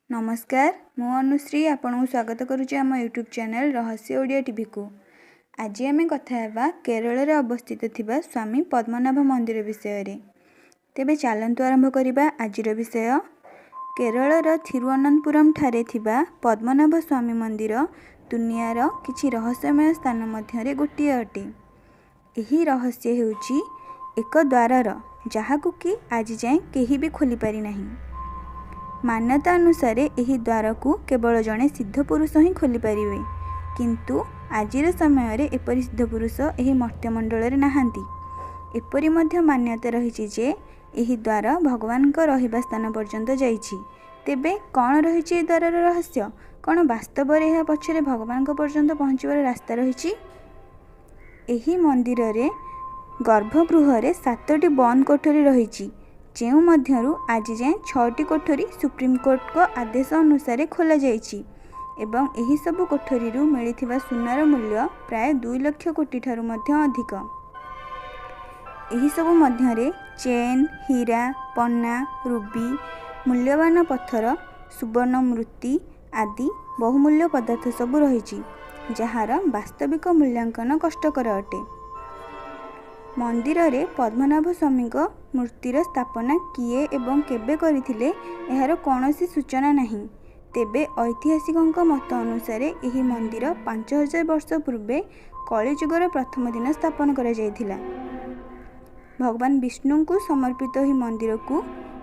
नमस्कार मु अनुश्री आपन स्वागत करुच्ची आम यूट्यूब चैनल रहस्य ओडिया टीवी को। आज आम कथा हेबा केरल रे अवस्थित थिबा स्वामी पद्मनाभ मंदिर विषय रे। तेबे चलंतु आरंभ करिबा आजिर विषय। केरल र थिरुवनंतपुरम ठारे थिबा पद्मनाभ स्वामी मंदिर दुनियार किछि रहस्यमय स्थान मध्यरे गोटिए अटे। एही रहस्य हेउची एक द्वारर जहाकु कि आज जाए केही भी खोली पारि नाही। मान्यता अनुसार यही द्वार को केवल जड़े सिद्ध पुरुष ही खोली पारिबे, किंतु आजिर समय रे एपरि सिद्ध पुरुष एही मर्त्यमंडल रे नाहांती। एपरि मध्य मान्यता रही जे यही द्वार भगवान को रहिबा स्थान पर्यंत जाइछि। तेबे कौन रही द्वार रहस्य, कौन वास्तव रे यह पछरे भगवान को पर्यंत पहुँचबार रास्ता रही। एही मंदिर रे गर्भगृह रे 7टी बंद कोठरी रही, जेउ मध्यरु आज जाए 6टी कोठरी सुप्रीमकोर्ट को आदेश अनुसार खोल जाइछि एवं एही सबु कोठरी रु मिलिथिबा सुनार मूल्य प्राय 2 लाख कोटी ठारू मध्य अधिक। एही सबु मध्यरे चेन, हीरा, पन्ना, रूबी, मूल्यवान पत्थर, सुवर्ण मूर्ति आदि बहुमूल्य पदार्थ सबु रहिछि, जहार वास्तविक मूल्यांकन कष्टकर अटे। मंदिर रे पद्मनाभ स्वामी मूर्तिर स्थापना किए एवं केबे करिथिले एहार कौनसी सूचना नहीं। तेबे ऐतिहासिकों मत अनुसार यही मंदिर 5000 वर्ष पूर्वे कलिजुगर प्रथम दिन स्थापन करा जायथिला। भगवान विष्णु को समर्पित ही मंदिर को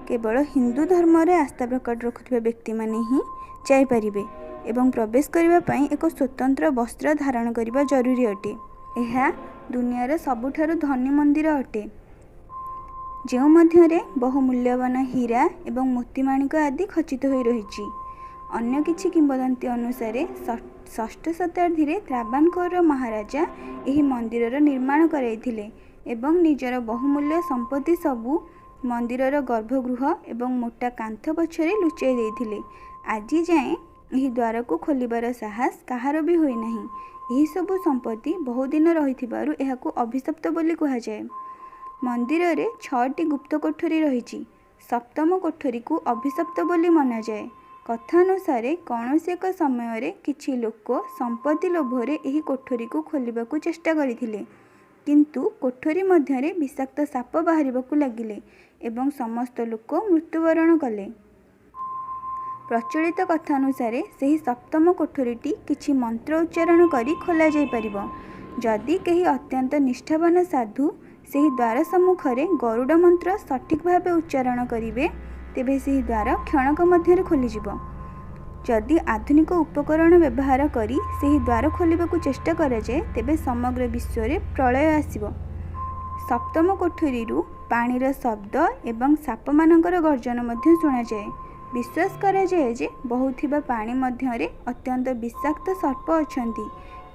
केवल हिंदू धर्म रे आस्था प्रकट रखुथिबा व्यक्ति माने ही जाय परिबे एवं प्रवेश करिबा पई एक स्वतंत्र वस्त्र धारण करिबा जरूरी अटे। एहा दुनियार सबुठारु धनी मंदिर अटे, जेउ मध्यरे बहुमूल्यवान हीरा एवं मोतीमाणिक आदि खचित होई रहिछि। अन्य किछि किंवदंती अनुसार 6ठ शताब्दी रे त्रावणकोर महाराजा एही मंदिरर निर्माण कराइथिले एवं निजर बहुमूल्य संपत्ति सबु मंदिरर गर्भगृह एवं मोटा कांथ पछरे लुचाई देइथिले। आज जाए एही द्वार को खोलिबार साहस कहार भी होई नाही। एही सबु संपत्ति बहुदिन रहिथिबारु एहाकु अभिशप्त बोली कहा जाए। मंदिर रे 6टी गुप्त कोठरी रहिछि। सप्तम कोठरी को अभिशप्त बोली मना जाए। कथा अनुसार कौनसी एक समय रे किछि लोक संपत्ति लोभरे एही कोठरी को खोलिबाकु चेष्टा करिथिले, किंतु कोठरी मध्यरे विषाक्त साप बाहरिबाकु लागिले एवं समस्त लोक मृत्युवरण कले। प्रचलित कथा अनुसार सही सप्तम कोठरीटी किछि मंत्र उच्चारण करी खोला जाय परिबो। जदि केही अत्यंत निष्ठावान साधु सही द्वार सम्मुख रे गरुड़ मंत्र सठिक भावे उच्चारण करिवे, तेबे सही द्वार क्षणक मध्यरे खोली जिवो। जदि आधुनिक उपकरण व्यवहार करी सही द्वार खोलिबाकु चेष्टा करा जाय, तेबे समग्र विश्व रे प्रलय आसीबो। सप्तम कोठरी रु पानीर शब्द एवं साप मानकर गर्जन मध्य सुना जाए। विश्वास करा जाए जे बहुथिबा पानी मध्यरे अत्यंत विषाक्त सर्प अछंती,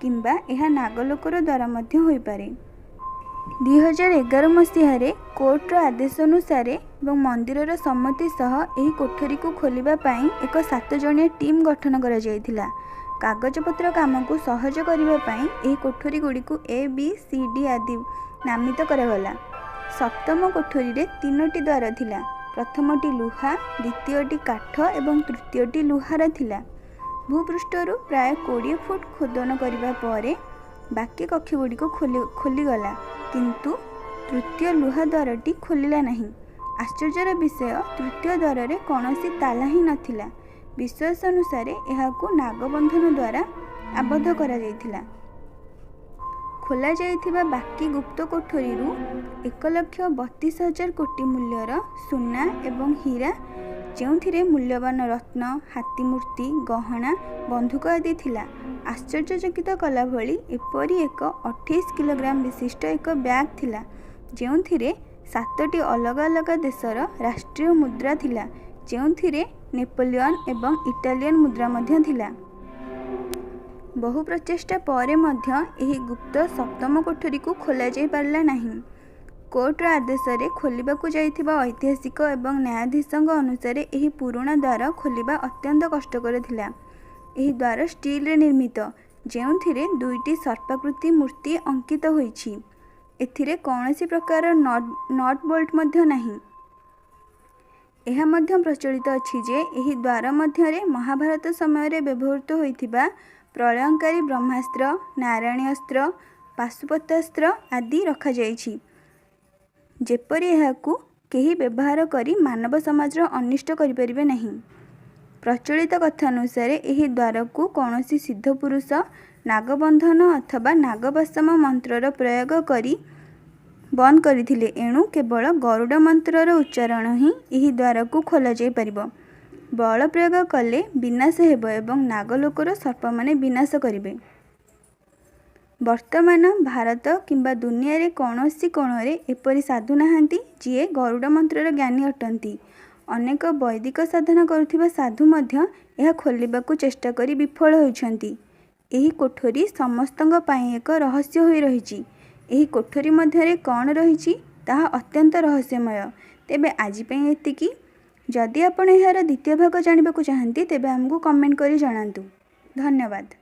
किंबा एहा नागलोकर द्वारा मध्य होई पारे। 2011 मसीहारे कोर्टर आदेश अनुसार एवं मंदिरर सम्मति सह एही कोठरी को खोलिबा पई एक 7 जणिया टीम गठन करा जायथिला। कागजपत्र काम को सहज करिबा पई एही कोठरी गुडी को A, B, C, D आदि नामित करागला। सप्तम कोठरी रे 3टी द्वार थिला। प्रथमटी लुहा, द्वितीयटी काठ एवं तृतीयटी लुहार थिला। भूपृष्ठरु प्राय 20 फुट खोदन करिबा परे बाकी कक्ष गुडी को खोली गला, किंतु तृतीय लुहा द्वारटी खोलिला नहीं। आश्चर्यर विषय, तृतीय द्वार रे कौनसी ताला ही नथिला। विश्वास अनुसार एहाकु नागबंधन द्वारा आबद्ध करा जायथिला। खोला जाइथिबा बाकी गुप्त कोठरी रु 1,32,000 कोटी मूल्यर सुना एवं हीरा, जेउथिरे मूल्यवान रत्न, हाथी मूर्ति, गहना, बंधुक आदि थिला। आश्चर्यचकित कला भली एपरी एक 28 किलोग्राम विशिष्ट एक बैग थिला, जेउथिरे 7टी अलग अलग देशर राष्ट्रीय मुद्रा थिला, जेउथिरे नेपोलियन एवं इटालियन मुद्रा मध्य थिला। बहु प्रचेष्टा परे मध्य एही गुप्त सप्तम कोठरी को खोला जाय पारला नहीं। कोर्टर आदेश रे खोलिबाकु जाइथिबा ऐतिहासिक एवं न्यायाधीशଙ୍କ अनुसार एही पुराना द्वार खोलिबा अत्यंत कष्टकर थिला। एही द्वार स्टील रे निर्मित, जेउथिरे 2टी सर्पाकृति मूर्ति अंकित होईछि। एथिरे कौनसी प्रकार नट बोल्ट मध्य नहीं। ଏହା ମଧ୍ୟ ପ୍ରଚଳିତ ଅଛି ଯେ ଏହି ଦ୍ୱାର ମଧ୍ୟରେ ମହାଭାରତ ସମୟରେ ବ୍ୟବହୃତ ହୋଇଥିବା ପ୍ରଳୟଙ୍କାରୀ ବ୍ରହ୍ମାସ୍ତ୍ର, ନାରାୟଣୀ ଅସ୍ତ୍ର, ପାଶୁପତାସ୍ତ୍ର ଆଦି ରଖାଯାଇଛି, ଯେପରି ଏହାକୁ କେହି ବ୍ୟବହାର କରି ମାନବ ସମାଜର ଅନିଷ୍ଟ କରିପାରିବେ ନାହିଁ। ପ୍ରଚଳିତ କଥା ଅନୁସାରେ ଏହି ଦ୍ୱାରକୁ କୌଣସି ସିଦ୍ଧ ପୁରୁଷ ନାଗବନ୍ଧନ ଅଥବା ନାଗପାଶମ ମନ୍ତ୍ରର ପ୍ରୟୋଗ କରି ବନ୍ଦ କରିଥିଲେ। ଏଣୁ କେବଳ ଗରୁଡ଼ ମନ୍ତ୍ରର ଉଚ୍ଚାରଣ ହିଁ ଏହି ଦ୍ୱାରକୁ ଖୋଲାଯାଇପାରିବ। ବଳ ପ୍ରୟୋଗ କଲେ ବିନାଶ ହେବ ଏବଂ ନାଗଲୋକର ସର୍ପମାନେ ବିନାଶ କରିବେ। ବର୍ତ୍ତମାନ ଭାରତ କିମ୍ବା ଦୁନିଆରେ କୌଣସି କୋଣରେ ଏପରି ସାଧୁ ନାହାନ୍ତି ଯିଏ ଗରୁଡ଼ ମନ୍ତ୍ରର ଜ୍ଞାନୀ ଅଟନ୍ତି। ଅନେକ ବୈଦିକ ସାଧନା କରୁଥିବା ସାଧୁ ମଧ୍ୟ ଏହା ଖୋଲିବାକୁ ଚେଷ୍ଟା କରି ବିଫଳ ହୋଇଛନ୍ତି। ଏହି କୋଠରୀ ସମସ୍ତଙ୍କ ପାଇଁ ଏକ ରହସ୍ୟ ହୋଇ ରହିଛି। ଏହି କୋଠରୀ ମଧ୍ୟରେ କ'ଣ ରହିଛି ତାହା ଅତ୍ୟନ୍ତ ରହସ୍ୟମୟ। ତେବେ ଆଜି ପାଇଁ ଏତିକି। ଯଦି ଆପଣ ଏହାର ଦ୍ୱିତୀୟ ଭାଗ ଜାଣିବାକୁ ଚାହାନ୍ତି ତେବେ ଆମକୁ କମେଣ୍ଟ କରି ଜଣାନ୍ତୁ। ଧନ୍ୟବାଦ।